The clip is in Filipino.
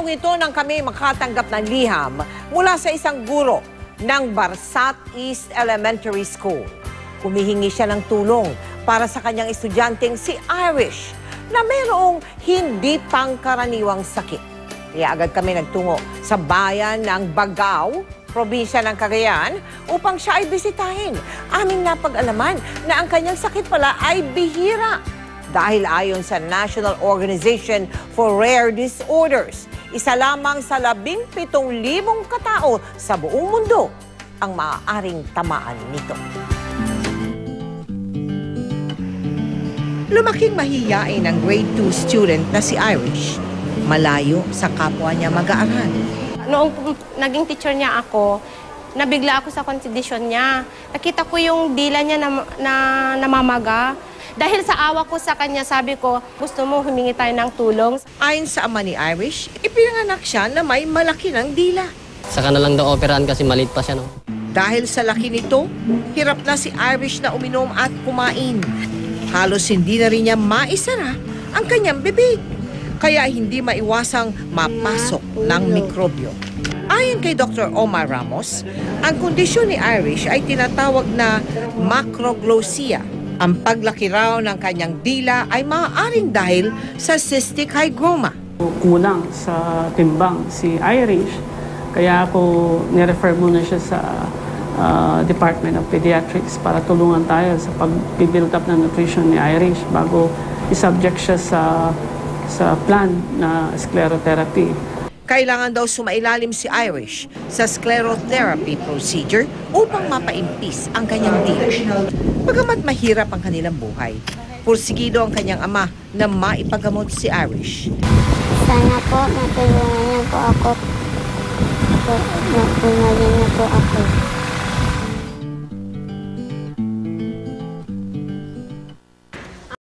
Araw ito nang kami makatanggap ng liham mula sa isang guro ng Barsat East Elementary School. Humihingi siya ng tulong para sa kanyang estudyanteng si Irish na mayroong hindi pangkaraniwang sakit. Kaya agad kami nagtungo sa bayan ng Bagao, probinsya ng Cagayan, upang siya ay bisitahin. Aming napag-alaman na ang kanyang sakit pala ay bihira. Dahil ayon sa National Organization for Rare Disorders, isa lamang sa 17,000 katao sa buong mundo ang maaaring tamaan nito. Lumaking mahiyain ang grade 2 student na si Irish. Malayo sa kapwa niya mag-aaral. Noong naging teacher niya ako, nabigla ako sa kondisyon niya. Nakita ko yung dila niya na namamaga. Dahil sa awa ko sa kanya, sabi ko, gusto mo humingi tayo ng tulong. Ayon sa ama ni Irish, ipinanganak siya na may malaki ng dila. Saka na lang daw operahan kasi maliit pa siya, no? Dahil sa laki nito, hirap na si Irish na uminom at kumain. Halos hindi na rin niya maisara ang kanyang bibig. Kaya hindi maiwasang mapasok ng mikrobyo. Ayon kay Dr. Omar Ramos, ang kondisyon ni Irish ay tinatawag na macroglossia. Ang paglaki raw ng kanyang dila ay maaaring dahil sa cystic hygroma. Kulang sa timbang si Irish, kaya ako nirefer muna siya sa Department of Pediatrics para tulungan tayo sa pag-build up ng nutrition ni Irish bago isubject siya sa plan na sclerotherapy. Kailangan daw sumailalim si Irish sa sclerotherapy procedure upang mapaimpis ang kanyang dila. Bagamat mahirap ang kanilang buhay, pursigido ang kanyang ama na maipagamot si Irish. Sana po matulungan niyo po ako. Matulungan niyo po ako.